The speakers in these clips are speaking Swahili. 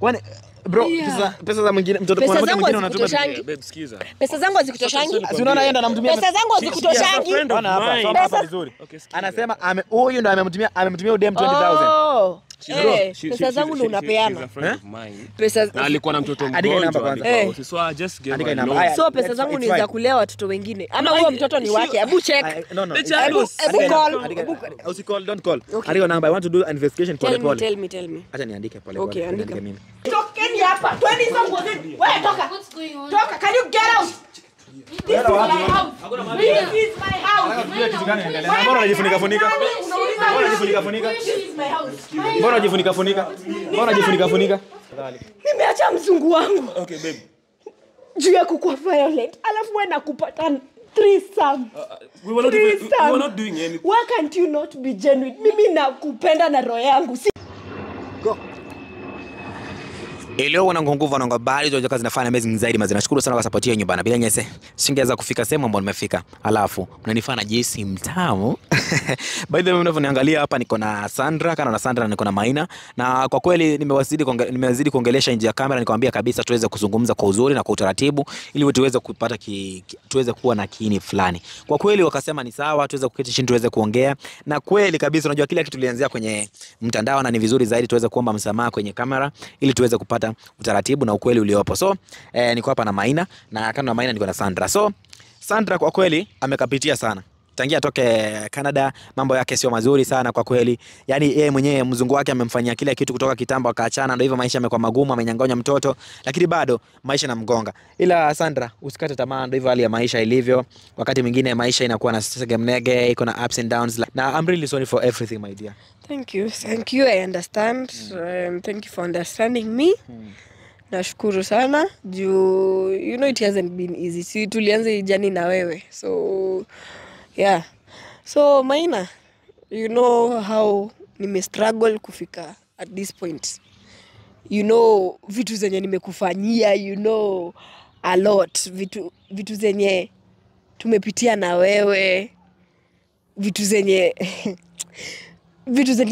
Kwani bro, pesa za mwingine mtoto kwa mmoja mwingine unatuma babe sikiza. Pesa zangu hazikutoshangi. Si unaona yeye ndo anamtumia pesa zangu hazikutoshangi. Ona hapa vizuri. Anasema huyu ndo amemtumia udem 20000. Pesa zangu ndo unapeana. Pesa alikuwa na mtoto mgonjwa. So just give her. So pesa zangu ni za kulea watoto wengine. Ama huyo mtoto ni wake. Hebu check. No. Hebu call. Don't call. Andika number. I want to do investigation pole pole. Tell me. Acha niandike pole pole. Okay, andika mimi. Tokeni hapa. 20 hizo nguo zenu. Wewe toka. What's going on? Toka. Can you get out? This is my house. This is my house. Mbona unajifunika funika? Mbona unajifunika funika? This is my house. Mbona unajifunika funika? Mbona unajifunika funika? Nimeacha mzungu wangu. Okay babe. Juu ya kukuwa violent. Alafu wewe nakupata threesome. We were not doing anything. Why can't you not be genuine? Mimi nakupenda na roho yangu. Go. Leo wana nguvu na ngabari zote kazi zinafanya amazing zaidi mazina. Nashukuru sana kwa support yenu bana. Bila nyese singeweza kufika sehemu ambapo nimefika. Alafu mnanifanya jinsi mtamu. By the way mnavyoniangalia hapa niko na Sandra, kana na Sandra niko na Maina. Na kwa kweli nimezidi kuongelesha nje ya kamera nikamwambia kabisa tuweze kuzungumza kwa uzuri na kwa utaratibu ili tuweze kupata tuweze kuwa na kiini fulani. Kwa kweli wakasema ni sawa tuweze kuketi chini tuweze kuongea. Na kweli kabisa unajua kila kitu tulianzia kwenye mtandao na ni vizuri zaidi tuweze kuomba msamaha kwenye kamera ili tuweze kupata utaratibu na ukweli uliopo. So niko hapa na Maina na kando na Maina niko na Sandra. So Sandra kwa kweli amekapitia sana. Tangia toke Canada mambo yake sio mazuri sana kwa kweli. Yaani yeye mwenyewe mzungu wake amemfanyia kila kitu kutoka kitambo akaachana ndio hivyo maisha yamekuwa magumu amenyang'anya mtoto lakini bado maisha yanamgonga. Ila Sandra usikate tamaa ndio hivyo hali ya maisha ilivyo. Wakati mwingine maisha inakuwa na segemnege iko na ups and downs. Na I'm really sorry for everything my dear. Thank you. I understand. Thank you for understanding me. Nashukuru sana. You know it hasn't been easy. Si tulianza ijani na wewe. So yeah. So Maina, you know how nime struggle kufika at this point. You know vitu zenye nimekufanyia, you know a lot. Vitu zenye tumepitia na wewe. Vitu zenye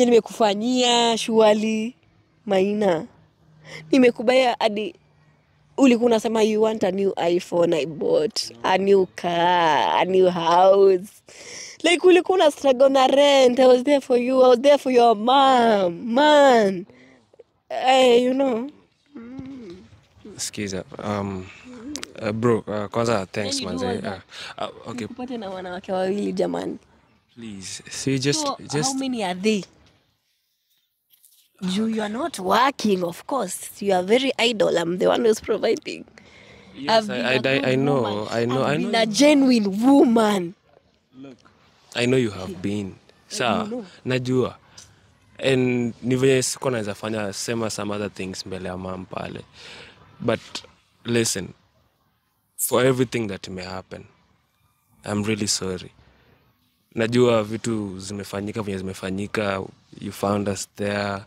nimekufanyia surely Maina. Nimekubaya hadi ulikuwa unasema you want a new iPhone, I bought a new car, a new house. Like ulikuwa una struggle na rent. I was there for you. I was there for your mom. Man. You know. Skiza. Bro, kwanza thanks manze. Okay. Kupata na wanawake wawili jamani. Please. See just how many are they? You are not working, of course. You are very idle. I'm the one who's providing. Yes, I know. I've been a genuine woman. Look, I know you have been. Sawa, najua. And ni vile siko naweza fanya sema some other things mbele ya mama pale. But listen, for everything that may happen, I'm really sorry. Najua vitu zimefanyika, you found us there.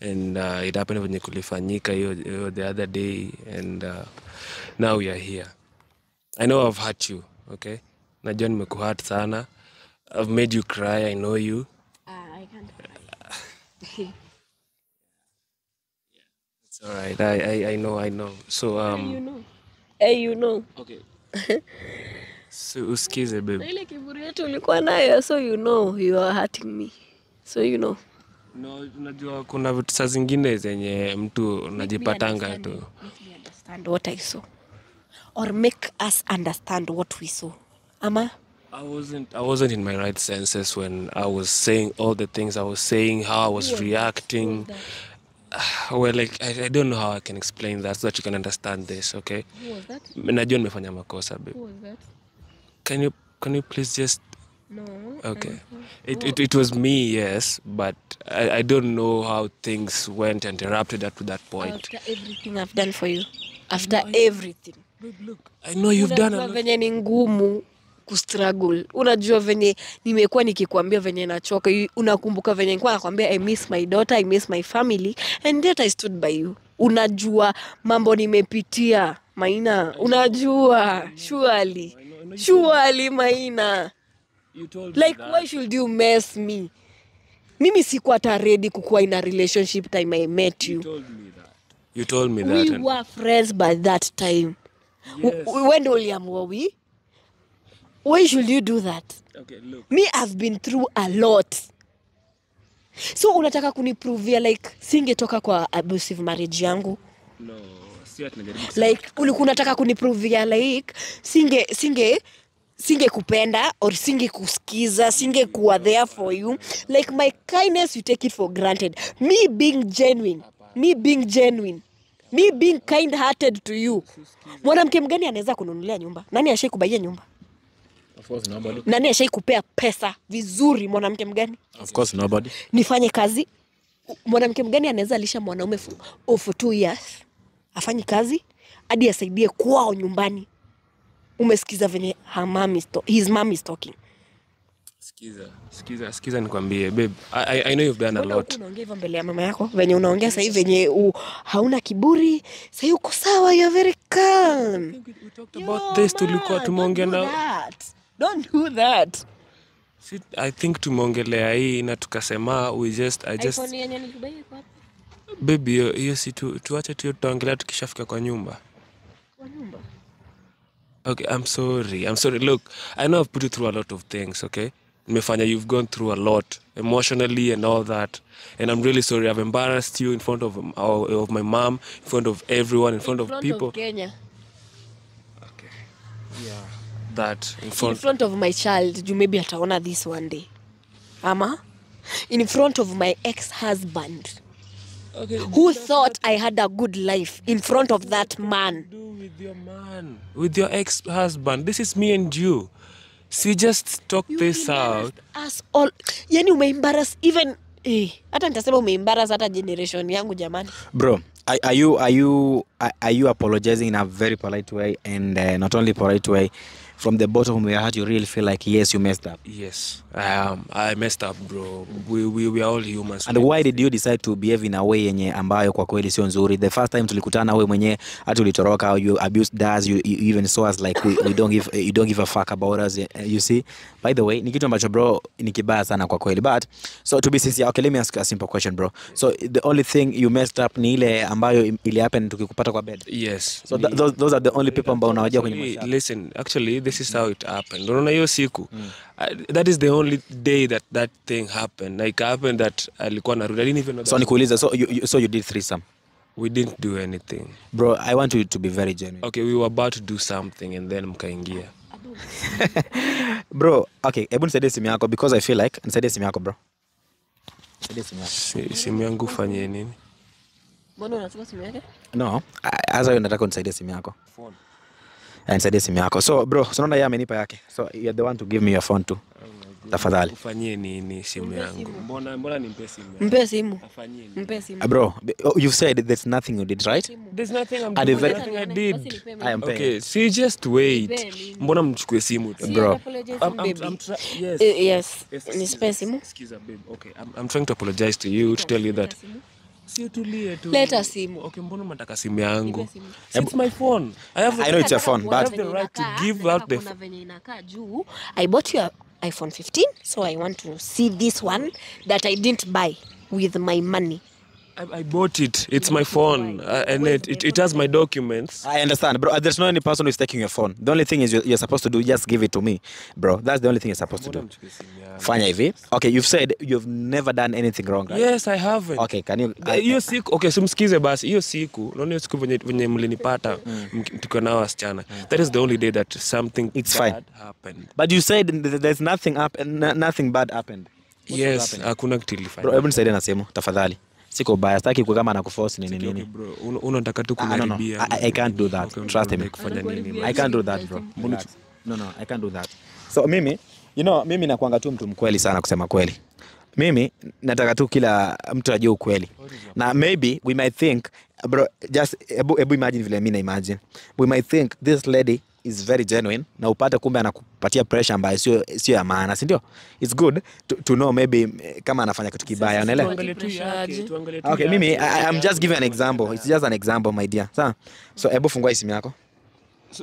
And it happened when kulifanyika the other day and now we are here. I know I've hurt you, okay? Najua nimekuhurt sana. I've made you cry, I know you. I can't cry. It's all right. I know. So you know. Okay. So usikize babe. Ile kiburi yetu ulikuwa nayo, so you know you are hurting me. So you know. No, unajua kuna vitu saa zingine zenye mtu unajipatanga tu. Make me understand what I saw. Or make us understand what we saw. Ama? I wasn't in my right senses when I was saying all the things I was saying, how I was reacting. Well, like I don't know how I can explain that so that you can understand this, okay? Who was that? Najua nimefanya makosa babe. Who was that? Can you please just No. okay. It was me, yes, but I don't know how things went and erupted up to that point. After everything I've done for you. After everything. Look, I know you've done a lot. Venye ni ngumu kustruggle. Unajua venye nimekuwa nikikwambia venye nachoka. Unakumbuka venye nilikuwa nakwambia I miss my daughter, I miss my family, and yet I stood by you. Unajua mambo nimepitia, Maina. Unajua, surely Maina. Like why should you mess me? Mimi sikuwa hata ready kukuwa in a relationship time I met you. You told me that. We and- were friends by that time. Yes. When uliamua why should you do that? Okay, look. Me, I've been through a lot. So unataka kuniprovia like singetoka kwa abusive marriage yangu? No, si ati najaribu kusema. Like ulikuwa unataka kuniprovia like singe kupenda or singe kusikiza, singe kuwa there for you. Like my kindness you take it for granted. Me being genuine, me being kind hearted to you. Mwanamke mgani anaweza kununulia nyumba? Nani ashai kubaia nyumba? Of course nobody. Nani ashai kupea pesa vizuri? Mwanamke mgani? Of course nobody. Nifanye kazi. Mwanamke mgani anaweza alisha mwanaume for 2 years afanye kazi hadi asaidie kwao nyumbani? Umesikiza venye his mom is talking. Sikiza nikwambie babe. I know you've done a lot. Unaongea hivyo mbele ya mama yako venye unaongea sasa hivi venye hauna kiburi, sasa hivi uko sawa, you're very calm. We talked about this tulikuwa tumeongea na Don't do that. I think tumeongelea hii na tukasema baby hiyo si tuache tuongelea tukishafika kwa nyumba. Okay, I'm sorry. Look, I know I've put you through a lot of things, okay? Nimefanya you've gone through a lot emotionally and all that. And I'm really sorry. I've embarrassed you in front of my mom, in front of everyone, in front of people. Of Kenya. Okay. Yeah. That in In front. front of my child, you maybe ataona this one day. Ama? In front of my ex-husband. Okay. Who thought I had a good life in front of that man? Do with your man, with your ex-husband. This is me and you. See, just talk this out. Us all. Yani umeembarrass even hata nitasema umeembarrass hata generation yangu jamani. Bro, are you apologizing in a very polite way and not only polite way, from the bottom of your heart you really feel like yes you messed up? Yes, I messed up, bro. We are all humans. And why did you decide to behave in a way yenye ambayo kwa kweli sio nzuri? The first time tulikutana wewe mwenyewe hata ulitoroka, you abused us, you even saw us like you don't give a fuck about us, you see. By the way, ni kitu ambacho bro ni kibaya sana kwa kweli. But so to be sincere, okay, let me ask a simple question, bro. So the only thing you messed up ni ile ambayo ili happen tukikupata kwa bed? Yes. So those are the only people ambao unawajua kwenye maisha. Listen, actually this is how it happened. Unaona hiyo siku, that is the only day that thing happened. Like happened that alikuwa narudi. I didn't even know that. So nikuuliza, so you did threesome? We didn't do anything. Bro, I want you to be very genuine. Okay, we were about to do something and then mkaingia. Bro, okay, hebu nisaidie simu yako because I feel like nisaidie simu yako bro. Nisaidie simu yako. Simu yangu fanye nini? Mbona unachukua simu yake? No, asa wewe nataka unisaidie simu yako. Phone. Nisaidie simu yako. So bro, unaona yeye amenipa yake. So you're the one to give me your phone too. Tafadhali. Ufanyie nini simu yangu? Mbona nimpe simu yangu? Mpe simu. Afanyie nini? Mpe simu. Bro, you said there's nothing you did, right? There's nothing I'm And doing, if- nothing I did. I am paying. Okay, see, just wait. Nipe mimi. Mbona mchukue simu? Bro. Yes. Yes. Nispe simu. Excuse babe. Okay, I'm trying to apologize to you to tell you that. Si tulie tu. Leta simu. Okay, mbona unataka simu yangu? Nipe simu. It's my phone. I know it's your phone, I but have the right to give out the Kuna venye inakaa juu. I bought you a iPhone 15, so I want to see this one that I didn't buy with my money. I bought it. It's my phone. And it has my documents. I understand, bro. There's no any person who's taking your phone. The only thing is you're supposed to do, just give it to me, bro. That's the only thing you're supposed to do. Fanya hivi. Okay, you've said you've never done anything wrong, right? Yes, I haven't. Okay, can you... Hiyo siku, okay, simsikize basi. Hiyo siku, unaona hiyo siku venye mlinipata tuko nao wasichana. That is the only day that something It's bad fine. happened. But you said there's nothing bad happened. Yes, hakuna kitu ilifanya. Bro, hebu nisaidie na simu, tafadhali. Siko baya, sitaki kuwa kama nakuforce nini Okay, nini. bro, unataka tu No. kuniharibia. I can't do that. Okay, Trust me. kufanya nini? I can't do that, bro. Relax. No, I can't do that. So mimi, mimi nakuanga tu mtu mkweli sana kusema kweli. Mimi nataka tu kila mtu ajue ukweli. Na maybe we might think, bro, just ebu imagine vile mimi na imagine. We might think this lady is very genuine na upate kumbe anakupatia pressure ambayo sio ya maana, si ndio? It's good to know maybe kama anafanya kitu kibaya, unaelewa? Tuangalie tu yake, tuangalie tu Okay, yake. mimi I'm just giving an example. It's just an example, my dear. Sawa? So ebu fungua simu yako.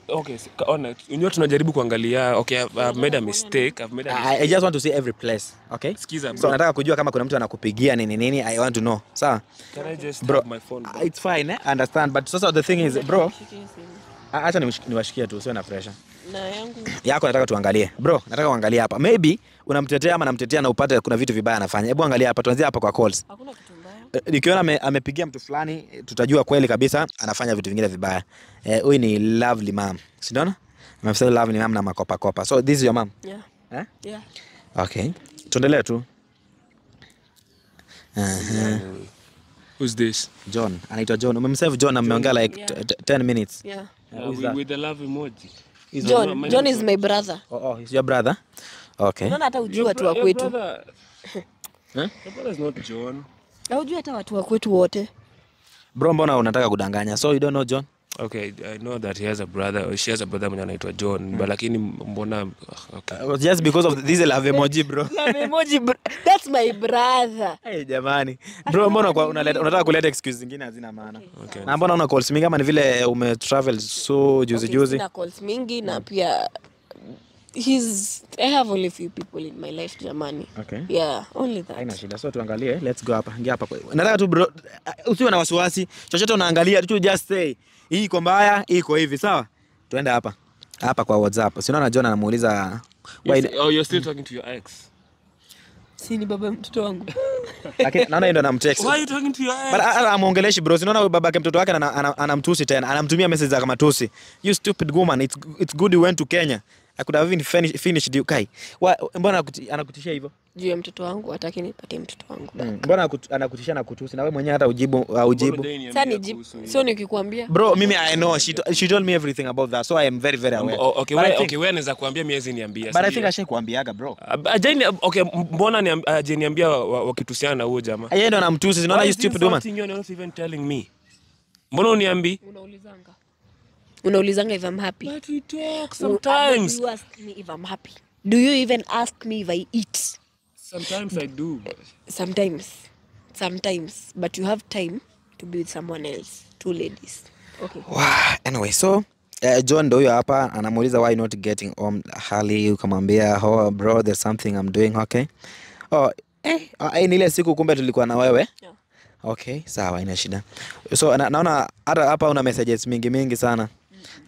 Okay, ona unyo tunajaribu kuangalia. Okay, I've made a mistake. I just want to see every place, okay? Skiza, bro. So nataka kujua kama kuna mtu anakupigia nini, I want to know. Sawa? Can I just Bro, have my phone? Bro? It's fine, understand, but sasa the thing is, bro, acha niwashikie tu, usiwe na pressure. Na yangu Yako nataka tuangalie. Bro, nataka uangalie hapa. Maybe unamtetea ama namtetea na upate kuna vitu vibaya anafanya. Hebu angalia hapa, tuanzie hapa kwa calls. hakuna kitu mbaya. Nikiona amepigia mtu fulani, tutajua kweli kabisa anafanya vitu vingine vibaya. Huyu ni lovely mom. Si ndio? Amesema lovely mom na makopa kopa. So this is your mom? Yeah. Eh? Yeah. Okay. Tuendelee tu. Who's this? John. Anaitwa John. Umemsave John, ameongea like Yeah. 10 minutes. Yeah. With the love emoji. John is my brother. Oh, he's your brother. Okay. Unaona hata ujua watu wa kwetu. Your brother is not John. Na ujua hata watu wa kwetu wote. Bro, mbona unataka kudanganya? So you don't know John? Okay, I know that he has a brother, or she has a brother mwenye anaitwa John, but lakini mbona okay. Just because of this love emoji, bro. Love emoji, that's my brother. Hey, jamani. Bro, mbona unataka kuleta excuse zingine hazina maana? Okay. Na mbona una calls mingi kama ni vile umetravel so juzi? Sina calls mingi na pia I have only few people in my life, jamani. Okay. Yeah, only that. Haina shida. So tuangalie. Let's go hapa. Ingia hapa. Nataka tu bro, usiwe na wasiwasi. Chochote unaangalia tu just say hii iko mbaya, hii iko hivi, sawa? Tuende hapa. Hapa kwa WhatsApp. Si unaona John anamuuliza You're still talking to your ex. Si ni baba mtoto wangu. lakini naona ndo anamtext. Why are you talking to your ex? But amuongeleshi bro. Si unaona babake mtoto wake anamtusi tena. Anamtumia message za kama tusi. You stupid woman. It's good you went to Kenya. I could have even finished you kai. Mbona anakutishia hivyo? Juu ya mtoto wangu, hataki nipatie mtoto wangu. Mbona anakutishia na kutusi na wewe mwenyewe hata ujibu. Sasa nijibu. Sio nikikwambia. Bro, mimi I know she told me everything about that, so I am very very aware. Okay, wewe unaweza kuambia miezi niambia. But I think ashakuambiaga bro. Okay, mbona ajeniambia wakitusiana na huyo jamaa? Yeye ndo anamtusi, unaona you stupid woman. You're not even telling me. Mbona uniambi? Unaulizanga if I'm happy. But we talk sometimes. You ask me if I'm happy. Do you even ask me if I eat? Sometimes I do. Sometimes. But you have time to be with someone else. Two ladies. Okay. Wow. Anyway, so John ndo huyo hapa anamuuliza why not getting home early, ukamwambia oh bro there's something I'm doing, okay? Ni ile siku kumbe tulikuwa na wewe. Yeah. Okay, sawa, ina shida. So naona hata hapa una messages mingi sana.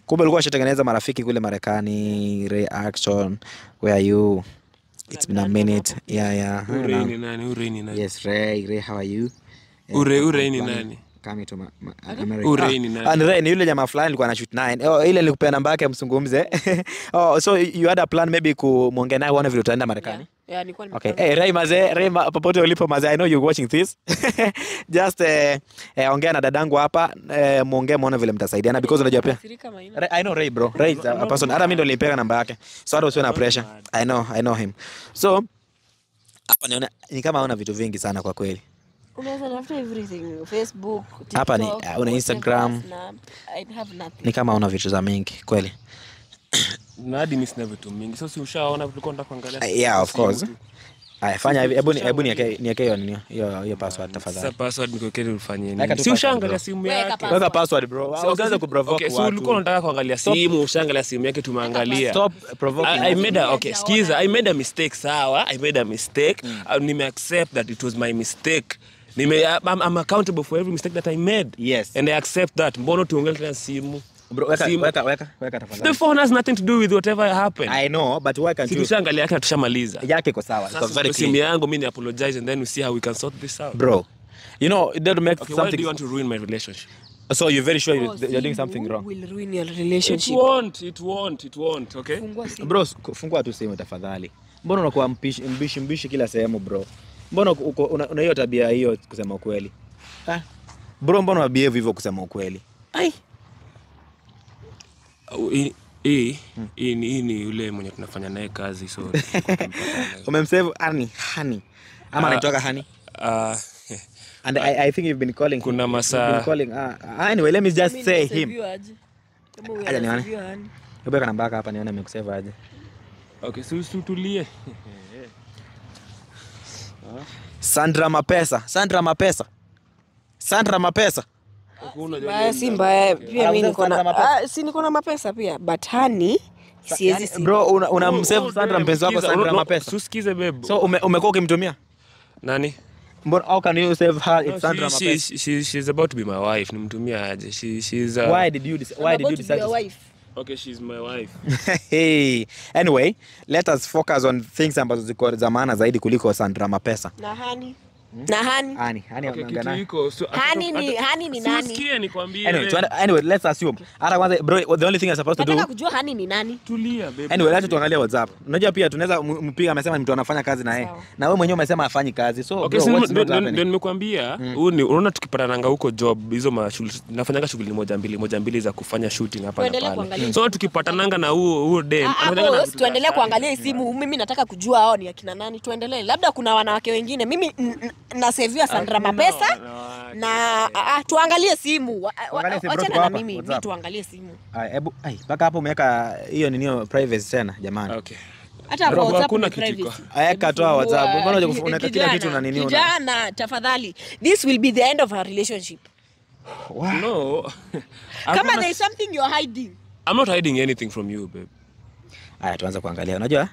Kumbe ulikuwa ushatengeneza marafiki kule Marekani, reaction, where are you? It's been a minute. Yeah. Ure ni nani? Yes, Ray, how are you? Ure ni nani? Coming to America. Ure ni nani? And Ray ni yule jamaa fulani alikuwa na shoot 9. Ile nilikupea namba yake msungumze. So you had a plan maybe kumuongea naye uone vile utaenda Marekani? Yeah, nilikuwa Okay. Hey, Ray popote ulipo mazee, I know you're watching this. Just ongea na dadangu hapa, muongee muone vile mtasaidiana because unajua pia. I know Ray bro. Ray is a person. Hata mimi ndo nilimpea namba yake. So hata usiwe na pressure. I know him. So hapa niona ni kama una vitu vingi sana kwa kweli. Unaweza tafuta everything, Facebook, TikTok. Hapa ni una Instagram. I have nothing. Ni kama una vitu za mingi kweli. Na hadi mimi sina vitu mingi. So si ushaona tulikuwa tunataka kuangalia. Yeah, of course. Fanya hivi. Hebu niweke hiyo password tafadhali. Sasa password nikuwekeni ufanye nini? Si ushaangalia simu yake. Weka password bro. Usianze kuprovoke watu. Okay, so ulikuwa unataka kuangalia simu, ushaangalia simu yake tumeangalia. Stop provoking. I made a mistake, sawa? I made a mistake. Nime accept that it was my mistake. I'm accountable for every mistake that I made. Yes. And I accept that. Mbona tuongelee tena simu? Bro, weka tafadhali. The phone has nothing to do with whatever happened. I know, but why can't you? Tushaangalia yake na tushamaliza. Yake iko sawa. It's very Simu clear. yangu mimi ni apologize and then we see how we can sort this out. Bro, you know, it doesn't make Okay, something. why do you want to ruin my relationship? So you're very sure you're doing something wrong? Will ruin your relationship. It won't, okay? Bro, fungua tu simu tafadhali. Mbona unakuwa mbishi kila sehemu bro? Mbona una hiyo tabia hiyo kusema ukweli? Bro, mbona unabehave hivyo kusema ukweli? Ai. Hii ni yule mwenye tunafanya naye kazi so. Umemsave Hani. Ama anaitwa Hani? And I think you've been calling. Kuna masaa. You've been calling. Anyway, let me just say him. Aje nione. Ubeka namba yako hapa nione amekusave aje. Okay, so tutulie. Sandra Mapesa. Si mbaya pia mimi niko na niko na mapesa pia but honey siwezi bro unamsave Sandra mpenzi wako Sandra mapesa. Tusikize babe. So umekuwa ukimtumia? Nani? Mbona how can you save her if Sandra mapesa? She's about to be my wife. Nimtumia aje. She's Why did you decide your wife? Okay, she's my wife. Hey, anyway, let us focus on things ambazo ziko za maana zaidi kuliko Sandra mapesa. Na honey. Na honey. Okay, kitu iko. Honey ni nani? Sikia nikwambie. Anyway, let's assume. Hata kwanza bro, the only thing I'm supposed to do. Nataka kujua honey ni nani? Tulia babe. Anyway, let's tuangalie WhatsApp. Unajua pia tunaweza mpiga amesema mtu anafanya kazi na yeye. Na wewe mwenyewe umesema afanyi kazi. So okay, ndio nimekuambia, unaona tukipatananga huko job hizo mashule nafanyanga shughuli moja mbili za kufanya shooting hapa na pale. So tukipatananga na huo dem, anafanyanga tuendelee kuangalia simu. Mimi nataka kujua hao ni akina nani. Tuendelee. Labda kuna wanawake wengine. Mimi na save Sandra mapesa na tuangalie simu. Wachana na mimi tuangalie simu. Hebu mpaka hapo umeweka hiyo ninio privacy tena jamani. Okay. Hata kwa WhatsApp kuna privacy. Aweka toa WhatsApp. Mbona unaweka kila kitu na nini? Kijana, tafadhali. This will be the end of our relationship. Wow. No. Kama there is something you're hiding. I'm not hiding anything from you, babe. Haya tuanze kuangalia. Unajua?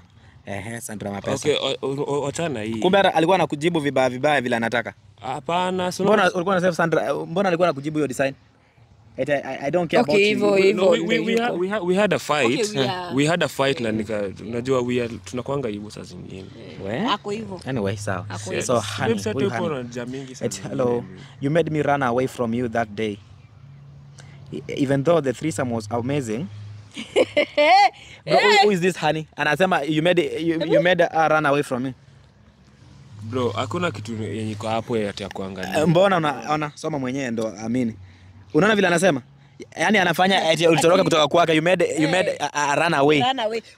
Sandra mapesa. Okay, wachana hii. Kumbe alikuwa anakujibu vibaya vile anataka. Hapana, mbona ulikuwa unasema Sandra, mbona alikuwa anakujibu hiyo design? I don't care about you. We had a fight. Okay, we had a fight na unajua tunakuanga hivyo saa zingine. Ako hivyo. Anyway, sawa. So honey, hello. You made me run away from you that day. Even though the threesome was amazing. Bro, who is this honey? Anasema you made her run away from me. Bro, hakuna kitu yenye iko hapo ya kuangalia. Mbona unaona soma mwenyewe ndo amini. Unaona vile anasema? Yaani anafanya eti ulitoroka kutoka kwake, you made a run away.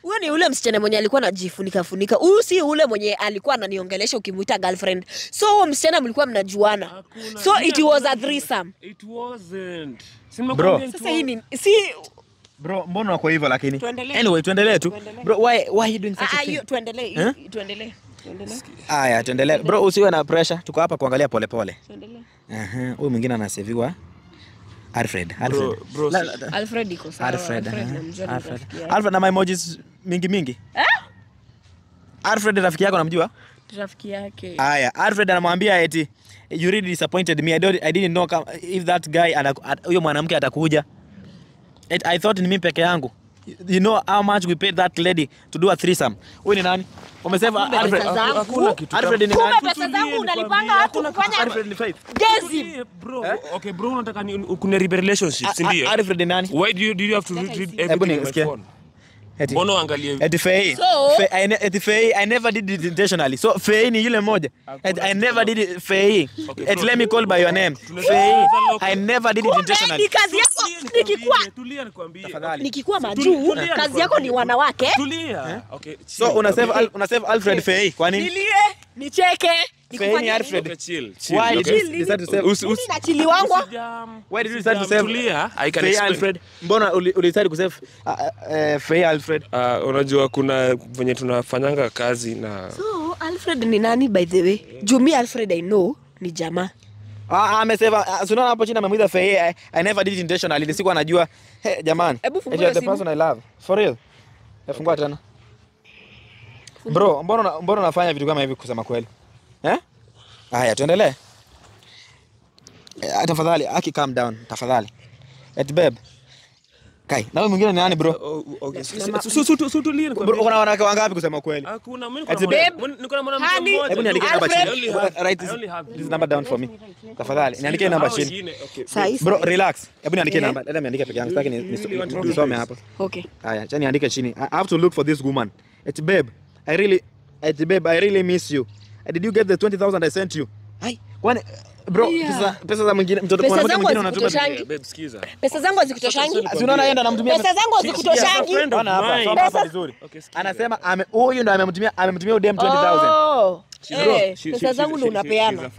Huyo ni ule msichana mwenye alikuwa anajifunika. Huyu si ule mwenye alikuwa ananiongelesha ukimuita girlfriend. So huyo msichana mlikuwa mnajuana. So it was a threesome. It wasn't. Bro, sasa hii ni bro, mbona uko hivyo lakini? Anyway, tuendelee tu. Bro, why are you doing such a thing? Tuendelee. Aya, tuendelee. Bro, usiwe na pressure. Tuko hapa kuangalia polepole. Tuendelee. Huyu mwingine anaseviwa Alfred. Alfred iko sawa. Alfred na my emojis mingi. Alfred rafiki yako namjua? Rafiki yake. Aya, Alfred anamwambia eti you really disappointed me. I didn't know if that guy huyo mwanamke atakuja. I thought ni mimi peke yangu. You know how much we paid that lady to do a threesome. Wewe ni nani? Umesema Alfred. Hakuna kitu. Alfred ni nani? Pesa zangu unalipanga watu kufanya Alfred ni faith. Gezi. Bro, okay bro, unataka kuna relationship, si ndio? Alfred ni nani? Why do you have to read everything on my phone? Bono angalie. Eti Faye. Eti Faye, I never did it intentionally. So Faye ni yule mmoja. I never did it Faye. Eti let me call by your name. Faye, I never did it intentionally. Ni kazi yako tulia nikwambie. Nikikuwa majuu, kazi yako ni wanawake. Tulia. Okay. So unasave Alfred Faye. Kwa nini? Nilie, nicheke. Faye ni Alfred. Chill. Why did you decide to save? Na chili wangu. Why did you decide to save? Tulia. I can explain. Alfred. Mbona ulicide kusave Faye Alfred? Unajua kuna venye tunafanyanga kazi na So Alfred ni nani by the way? Jumi Alfred I know ni jamaa. Amesema unaona hapo chini amemuita Faye. I never did it intentionally. Nisikuwa najua. Hey jamani. You're the person I love. For real. Fungua tena. Bro, mbona unafanya vitu kama hivi kusema kweli? Haya, tuendelee. Tafadhali, calm down, tafadhali. Babe. Kai, na wewe mwingine ni nani bro? Okay. Tulia bro, kuna wanawake wangapi kusema kweli? Hakuna, mimi niko na mwanamke mmoja. Hebu niandike namba chini. Write this number down for me. Tafadhali, niandike namba chini. Bro, relax. Hebu niandike namba. Let me niandike peke yangu. Sitaki nisome hapa. Okay. Haya, acha niandike chini. I have to look for this woman. Babe, I really miss you. Did you get the 20,000 I sent you? Hai, kwani bro, pesa za mwingine mtoto kwa mmoja mwingine unatuma. Babe, sikiza. Pesa zangu hazikutoshangi. Si unaona yeye ndo anamtumia pesa zangu hazikutoshangi. Bwana hapa, soma hapa vizuri. Anasema huyu ndo amemtumia udem 20,000. Pesa zangu ndo unapeana.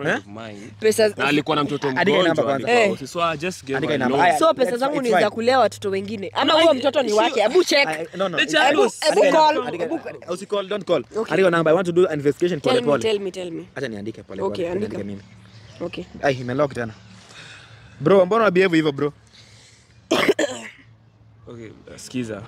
Pesa alikuwa na mtoto mgonjwa. So I just gave her. So pesa zangu ni za kulea watoto wengine. Ama huyo mtoto ni wake. Hebu check. Hebu call. Usikall, don't call. Andika namba. I want to do investigation pole pole. Tell me. Acha niandike pole pole. Okay, andika mimi. Okay. Ai, imelock tena. Bro, mbona unabehave hivyo bro? Okay, sikiza.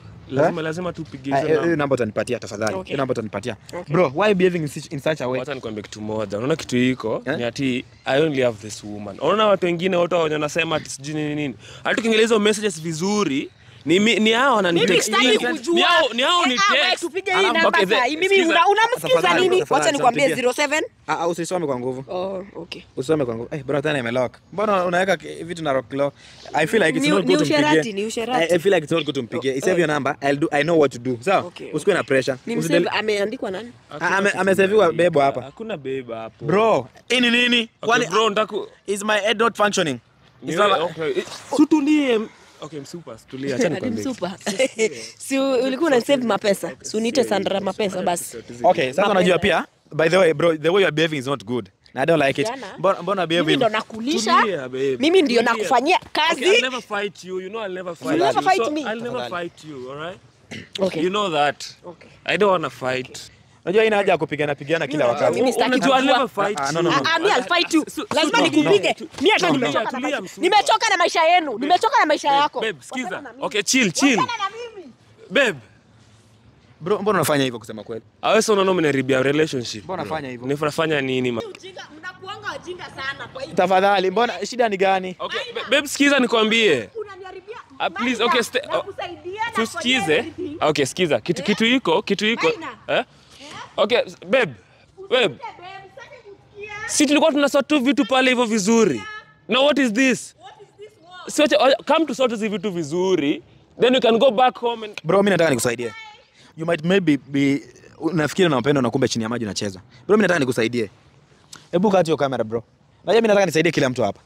Lazima tupige hiyo namba utanipatia tafadhali. Hiyo namba utanipatia. Bro, why behaving in such a way? Wacha nikwambie kitu moja. Unaona kitu hiko ni ati I only have this woman. Unaona watu wengine wote wanasema ati sijui nini. Hata kiingereza hizo messages vizuri. Ni hao wananitext. Ni hao ni text. Tupige hii namba sasa. Mimi unamsikiza nini? Wacha nikwambie 07. Usisome kwa nguvu. Oh, okay. Usome kwa nguvu. Bro, tena imelock. Mbona unaweka vitu na lock? I feel like it's not good to mpigie. Ni usherati. I feel like it's not good to mpigie. Save your number. I know what to do. Sawa? Usikue na pressure. Ameandikwa nani? Amesaviwa bebo hapa. Hakuna beba hapo. Bro, ini nini? Kwani bro ndaku is my head not functioning? Okay. Sutulie. Okay, msupa, tulia, acha nikwambie. Msupa. Si ulikuwa una save mapesa. Si uniite Sandra mapesa basi. Okay, sasa unajua pia, by the way bro, the way you are behaving is not good. I don't like it. Mbona behaving? Mimi ndo nakulisha. Mimi ndio nakufanyia kazi. Okay, I'll never fight you. You know I'll never fight you. Never fight me. I'll never fight you, all right? Okay. You know that. Okay. I don't want to fight. Unajua ina haja kupigana kila wakati. Mimi sitaki Unajua I'll never fight you. Mimi I'll fight you. Lazima nikupige. Mimi hata nimechoka na maisha yenu. Nimechoka na maisha yako. Babe, sikiza. Okay, chill. Babe. Bro, mbona unafanya hivyo kusema kweli? Aweso unaona mnaribia relationship. Mbona unafanya hivyo? Nifanya nini? Mnakuanga wajinga sana kwa hiyo. Tafadhali, mbona shida ni gani? Okay, babe, sikiza nikwambie. Unaniharibia. Please, okay, tusikize. Okay, sikiza. Kitu iko. Okay, babe. Si tulikuwa tunasort tu vitu pale hivyo vizuri. Now what is this? So come to sort hizi vitu vizuri, then you can go back home and bro, mimi nataka nikusaidie. You might maybe be unafikiri unampenda na kumbe chini ya maji unacheza. Bro, mimi nataka nikusaidie. Hebu kati hiyo kamera bro. Unajua mimi nataka nisaidie kila mtu hapa.